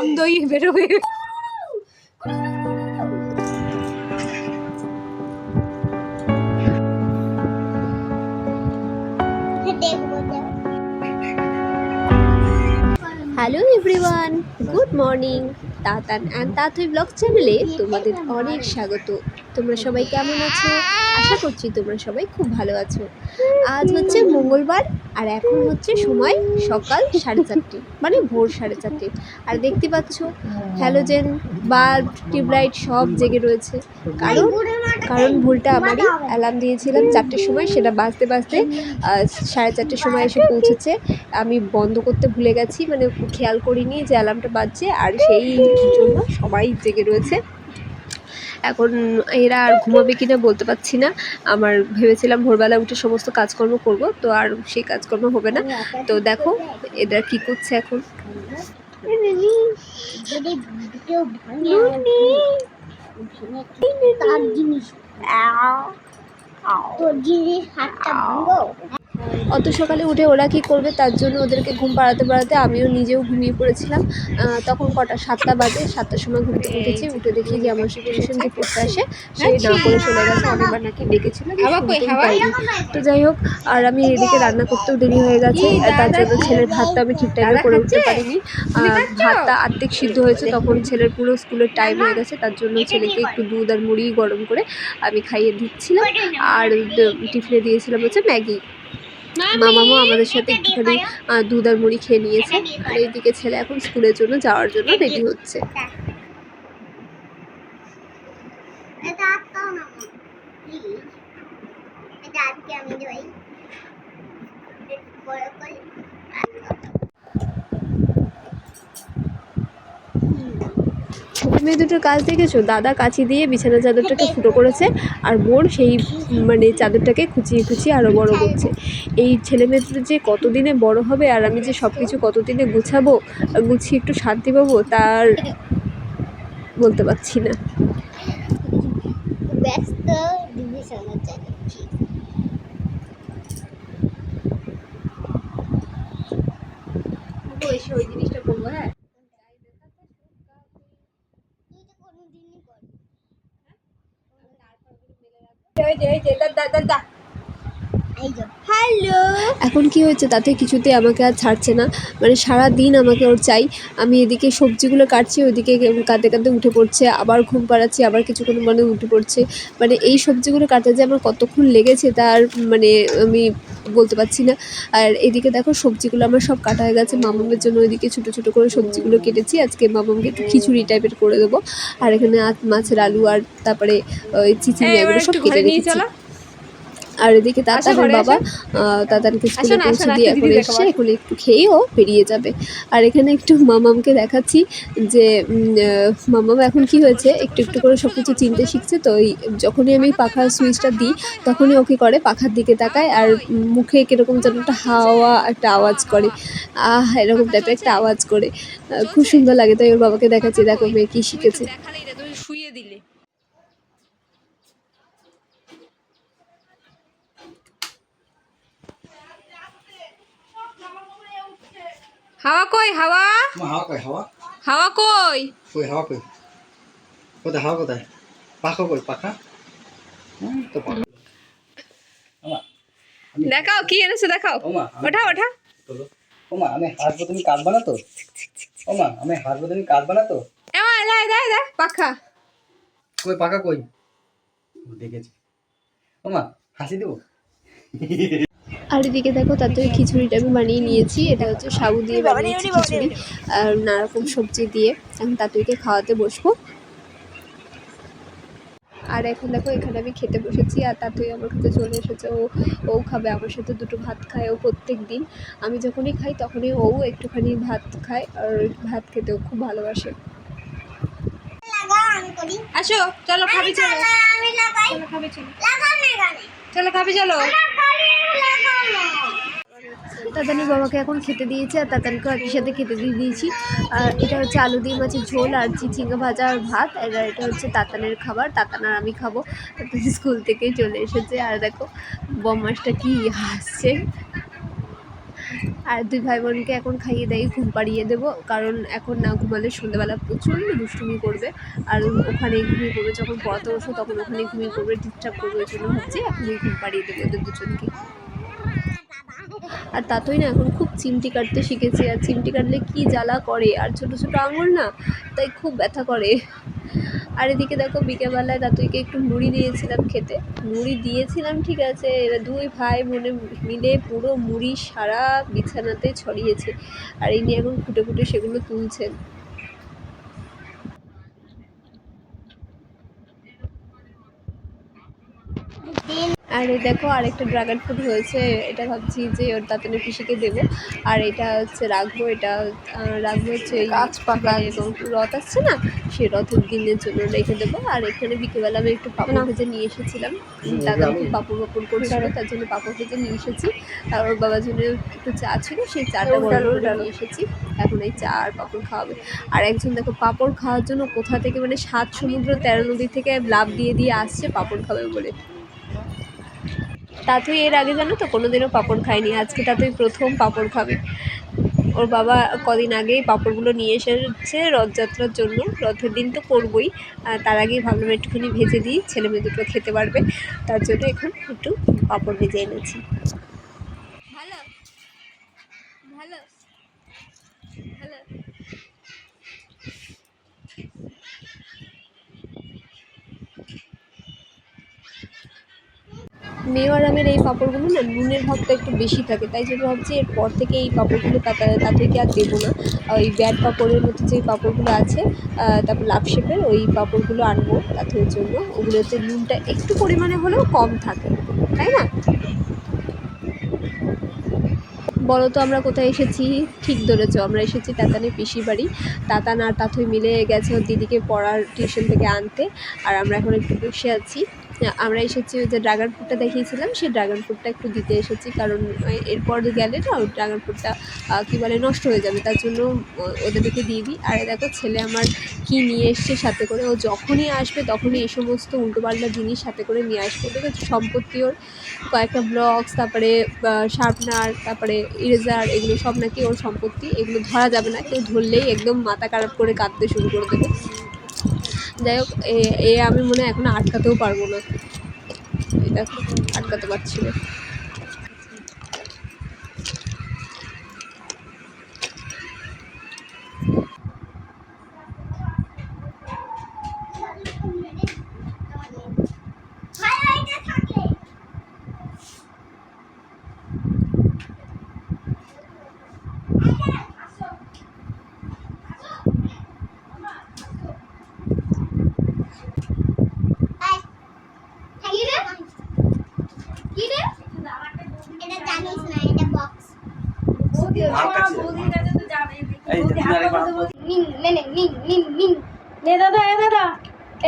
আম দই বেরোবে। Hello everyone, good morning. Tatan and Tatui blog চ্যানেলে তোমাদের অনেক স্বাগত। তোমরা সবাই কেমন আছো? আশা করছি তোমরা সবাই খুব ভালো আছো। আজ হচ্ছে মঙ্গলবার আর এখন হচ্ছে সময় সকাল 4:30, মানে ভোর 4:30। আর দেখতে পাচ্ছ হ্যালোজেন বাল্ব, টিউবলাইট সব জেগে রয়েছে। কারণ ভুলটা আমারই, অ্যালার্ম দিয়েছিলাম 4টের সময়, সেটা বাজতে বাজতে 4:30 সময় এসে পৌঁছেছে। আমি বন্ধ করতে ভুলে গেছি, মানে খেয়াল করিনি যে অ্যালার্মটা বাজছে, আর সেই জন্য সবাই জেগে রয়েছে। এখন এরা আর ঘুমাবে কিনা বলতে পারছি না। আমার ভেবেছিলাম ভোরবেলা উঠে সমস্ত কাজকর্ম করব, তো আর সেই কাজকর্ম হবে না। তো দেখো এরা কি করছে এখন। অত সকালে উঠে ওরা কি করবে, তার জন্য ওদেরকে ঘুম পাড়াতে পাড়াতে আমিও নিজেও ঘুমিয়ে পড়েছিলাম। তখন কটা 7টা বাজে। 7টার সময় ঘুম থেকে উঠেছি, উঠে দেখি যে আমার টিউশন যে পড়তে আসে সে না করে চলে গেছে। অনেকবার নাকি ডেকেছিল, তো যাই হোক। আর আমি এদিকে রান্না করতেও দেরি হয়ে গেছে, তার জন্য ছেলের ভাতটা আমি ঠিক টাইমে করে উঠতে পারিনি। ভাতটা আর্ধেক সিদ্ধ হয়েছে, তখন ছেলের পুরো স্কুলের টাইম হয়ে গেছে। তার জন্য ছেলেকে একটু দুধ আর মুড়ি গরম করে আমি খাইয়ে দিচ্ছিলাম। আর টিফিনে দিয়েছিলাম হচ্ছে ম্যাগি। মামামও আমাদের সাথে একটুখানি দুধ আর মুড়ি খেয়ে নিয়েছে। আর এইদিকে ছেলে এখন স্কুলের জন্য যাওয়ার জন্য রেডি হচ্ছে। মেয়ে দুটোর কাজ দেখেছো? দাদা কাঁচি দিয়ে বিছানা চাদরটাকে ফুটো করেছে, আর বোন সেই মানে চাদরটাকে খুঁচিয়ে খুঁচিয়ে আরও বড় করছে। এই ছেলে মেয়েদের যে কতদিনে বড় হবে, আর আমি যে সব কিছু কতদিনে গুছাবো, গুছিয়ে একটু শান্তি পাবো, তার বলতে পারছি না। ওই জিনিসটা করবো। হ্যাঁ, এখন কি হয়েছে তাতে কিছুতে আমাকে আর ছাড়ছে না, মানে সারা দিন আমাকে ওর চাই। আমি এদিকে সবজিগুলো কাটছি, ওইদিকে কাঁদতে কাঁদতে উঠে পড়ছে, আবার ঘুম পাড়াচ্ছি, আবার কিছুক্ষণ মানে উঠে পড়ছে। মানে এই সবজিগুলো কাটতে যে আমার কতক্ষণ লেগেছে তার মানে আমি বলতে পারছি না। আর এদিকে দেখো সবজিগুলো আমার সব কাটা হয়ে গেছে। মামামের জন্য ওইদিকে ছোটো ছোটো করে সবজিগুলো কেটেছি। আজকে মামামকে একটু খিচুড়ি টাইপের করে দেবো। আর এখানে মাছের আলু আর তারপরে ওই চিচিঙ্গা এগুলো সব কেটে রেখেছি। আর এদিকে তাতানের বাবা তাতানকে স্কুলে পৌঁছে দিয়ে এখন এসছে, এখন একটু খেয়েও বেরিয়ে যাবে। আর এখানে একটু মামামকে দেখাচ্ছি যে মামাম এখন কি হয়েছে, একটু একটু করে সব কিছু চিনতে শিখছে। তো যখনই আমি পাখার সুইচটা দিই তখনই ওকে করে পাখার দিকে তাকায়, আর মুখে কীরকম যেন একটা একটা আওয়াজ করে, এরকম টাইপের একটা আওয়াজ করে, খুব সুন্দর লাগে। তাই ওর বাবাকে দেখাচ্ছি, দেখো মেয়ে কী শিখেছে। শুয়ে দিলে হাওয়া কই? হাওয়া হাওয়া কই? হাওয়া কই? হাওয়া কই? কোথায় হাওয়া? কোথায় পাখা? কই পাখা? তো পাখা দেখাও, কি এনেছে দেখাও। ওঠা ওঠা। ওমা আমি হাসবো, তুমি কাঁদবা না তো? ওমা আমি হাসবো, তুমি কাঁদবা না তো? এমা লাই লাই লাই পাখা কই? পাখা কই? দেখেছি। ওমা হাসি দেবো। আর এদিকে দেখো তাড়াতাড়ি খিচুড়িটা আমি বানিয়ে নিয়েছি। এটা হচ্ছে সাবু দিয়ে বানিয়েছি খিচুড়ি, আর নানা রকম সবজি দিয়ে। এখন তাড়াতাড়িকে খাওয়াতে বসবো। আর এখন দেখো এখানে আমি খেতে বসেছি, আর তাড়াতাড়ি আমার কাছে চলে এসেছে। ও খাবে আমার সাথে, দুটো ভাত খায় ও প্রত্যেক দিন। আমি যখনই খাই তখনই ও একটুখানি ভাত খায়, আর ভাত খেতেও খুব ভালোবাসে। আসো চলো খাবি, চলো খাবি, চলো চলো খাবি, চলো। তাতানির বাবাকে এখন খেতে দিয়েছে, আর তাতানিকে একই সাথে খেতে দিয়ে দিয়েছি। আর এটা হচ্ছে আলু দিয়ে মাছের ঝোল আর চিচিঙ্গা ভাজা আর ভাত। আর এটা হচ্ছে তাতানের খাবার, তাতান আর আমি খাবো। তাতানি স্কুল থেকেই চলে এসেছে, আর দেখো বদমাসটা কি হাসছে। আর দুই ভাই বোনকে এখন খাইয়ে দেয়, ঘুম পাড়িয়ে দেবো, কারণ এখন না ঘুমালে সন্ধ্যেবেলা প্রচণ্ড দুষ্টুমি করবে। আর ওখানেই ঘুমিয়ে পড়বে, যখন পড়াতে বসবো তখন ওখানেই ঘুমিয়ে পড়বে, ডিস্টার্ব করবে। ওই জন্য ভাবছি এখনই ঘুম পাড়িয়ে দেবো ওদের দুজনকে। আর তাতেই না এখন খুব চিমটি কাটতে শিখেছে, আর চিমটি কাটলে কি জ্বালা করে, আর ছোটো ছোটো আঙুল না, তাই খুব ব্যথা করে। আর এদিকে দেখো বিকেলবেলায় দাতুইকে একটু মুড়ি দিয়েছিলাম খেতে, মুড়ি দিয়েছিলাম ঠিক আছে, এবার দুই ভাই বোনে মিলে পুরো মুড়ি সারা বিছানাতে ছড়িয়েছে, আর ইনি এখন খুঁটে খুঁটে সেগুলো তুলছেন। আর এই দেখো আরেকটা ড্রাগন ফ্রুট হয়েছে, এটা ভাবছি যে ওর দাতনের পিসিকে দেবো। আর এটা হচ্ছে রাখবো, এটা রাখবো হচ্ছে এই গাছ পাকা এবং রথ আসছে না, সেই রথের দিনের জন্য রেখে দেবো। আর এখানে বিকেলবেলা আমি একটু পাপড় ভেজে নিয়ে এসেছিলাম, দাদা খুব পাপড় পাপড় করছিল, তার জন্য পাপড় ভেজে নিয়ে এসেছি। আর ওর বাবার জন্য একটু চা ছিল, সেই চাটা গরম করে নিয়ে এসেছি। এখন এই চা আর পাপড় খাওয়াবে। আর একজন দেখো পাপড় খাওয়ার জন্য কোথা থেকে মানে 7 সমুদ্র 13 নদী থেকে লাভ দিয়ে দিয়ে আসছে পাপড় খাবে বলে। তাতুই এর আগে জানো তো কোনোদিনও পাঁপড় খায়নি, আজকে তাতুই প্রথম পাঁপড় খাবে। ওর বাবা কদিন আগেই পাঁপড়গুলো নিয়ে এসেছে রথযাত্রার জন্য, রথের দিন তো করবই, তার আগেই ভাবলাম একটুখানি ভেজে দিই, ছেলে মেয়ে দুটো খেতে পারবে, তার জন্য এখন একটু পাঁপড় ভেজে এনেছি। ভালো ভালো ভালো। মেওয়ারামের এই পাঁপড়গুলো না নুনের ভাবটা একটু বেশি থাকে, তাই জন্য ভাবছি এরপর থেকে এই পাঁপড়গুলো তাদেরকে আর দেবো না। ওই ব্যাট পাঁপড়ের মতো যে পাঁপড়গুলো আছে, তারপর লাভ শেপের ওই পাঁপড়গুলো আনবো তাদের জন্য, ওগুলোতে নুনটা একটু পরিমাণে হলেও কম থাকে, তাই না? বলো তো আমরা কোথায় এসেছি? ঠিক ধরেছো, আমরা এসেছি তাতানের পিসির বাড়ি। তাতান আর তাথই মিলে গেছে ওর দিদিকে পড়ার টিউশন থেকে আনতে, আর আমরা এখন একটু বসে আছি। আমরা এসেছি ওই যে ড্রাগন ফ্রুটটা দেখিয়েছিলাম, সেই ড্রাগন ফ্রুটটা একটু দিতে এসেছি, কারণ এরপর গেলে না ওই ড্রাগন ফ্রুটটা কী বলে নষ্ট হয়ে যাবে, তার জন্য ওদেরকে দিয়ে দিই। আর দেখো ছেলে আমার কি নিয়ে এসছে সাথে করে, ও যখনই আসবে তখনই এই সমস্ত উল্টোপাল্টা জিনিস সাথে করে নিয়ে আসবে। দেখেছো সম্পত্তি ওর কয়েকটা ব্লকস, তারপরে শার্পনার, তারপরে ইরেজার, এগুলো সব নাকি ওর সম্পত্তি, এগুলো ধরা যাবে না, কেউ ধরলেই একদম মাথা খারাপ করে কাঁদতে শুরু করে দেবে। যাই হোক আমি মনে হয় এখনো আটকাতেও পারবো না, এটা আটকাতে পারছি না। দাদা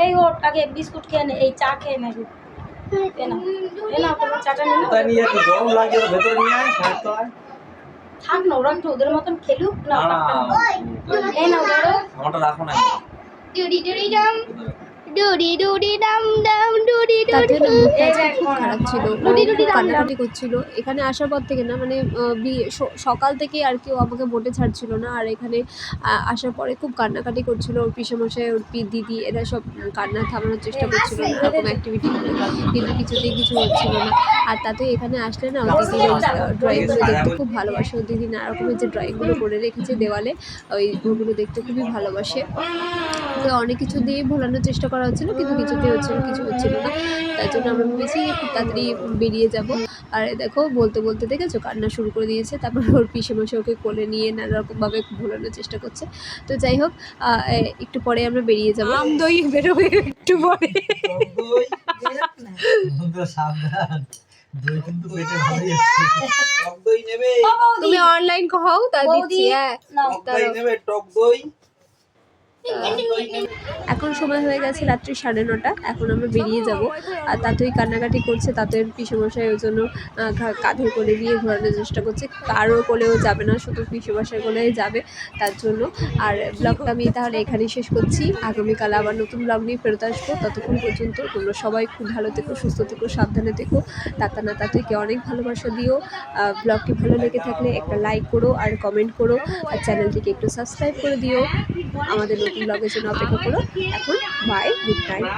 এই ওট আগে বিস্কুট খেয়ে নে, এই চা খেয়ে নেবে। থাক না, ওরা একটু ওদের মতন খেলুক না। এই নাও ধরো, আমারটা রাখো না। খারাপ ছিল, কান্নাকাটি করছিল এখানে আসার পর থেকে, না মানে সকাল থেকে আর কেউ আমাকে মোটে ছাড়ছিল না। আর এখানে আসার পরে খুব কান্নাকাটি করছিল, ওর পিসেমশাই ওর দিদি এরা সব কান্না থামানোর চেষ্টা করছিল এরকম অ্যাক্টিভিটি, কিন্তু কিছুতেই কিছু হচ্ছিল না। আর তাতে এখানে আসলে না ওর দিদির ওই ড্রয়িংগুলো দেখতে খুব ভালোবাসে, ওর দিদি নানা রকমের যে ড্রয়িংগুলো করে রেখেছে দেওয়ালে, ওইগুলো দেখতে খুবই ভালোবাসে। তো অনেক কিছু দিয়ে ভোলানোর চেষ্টা করা হচ্ছিলো, কিন্তু কিছুতেই কিছু হচ্ছিল না, তার জন্য আমরা ভেবেছি খুব তাড়াতাড়ি বেরিয়ে যাব। আর দেখো বলতে বলতে দেখেছো কান্না শুরু করে দিয়েছে, তারপর ওর পিসেমশাই ওকে কোলে নিয়ে নানা রকমভাবে ভোলানোর চেষ্টা করছে। তো যাই হোক একটু পরে আমরা বেরিয়ে যাবো, দই বেরোবে একটু পরে। তুমি অনলাইন কহাও তা দিচ্ছি। হ্যাঁ টক দই এখন সময় হয়ে গেছে রাত্রি 9:30। এখন আমরা বেরিয়ে যাব। আর তাতই কান্নাকাটি করছে, তাতইয়ের পিসেমশাই ওই জন্য কাঁধে করে দিয়ে ঘোরানোর চেষ্টা করছে। কারো কোলেও যাবে না, শুধু পিসেমশাই কোলেই যাবে তার জন্য। আর ব্লগটা আমি তাহলে এখানেই শেষ করছি। আগামীকাল আবার নতুন ব্লগ নিয়ে ফেরত আসবো। ততক্ষণ পর্যন্ত তোমরা সবাই খুব ভালো থেকো, সুস্থ থেকো, সাবধানে থেকো। তাতানা তাতুইকে অনেক ভালোবাসা দিও। ব্লগটি ভালো লেগে থাকলে একটা লাইক করো আর কমেন্ট করো, আর চ্যানেলটিকে একটু সাবস্ক্রাইব করে দিও। আমাদের নতুন ব্লগের জন্য অপেক্ষা করো। এখন বাই, গুড নাইট।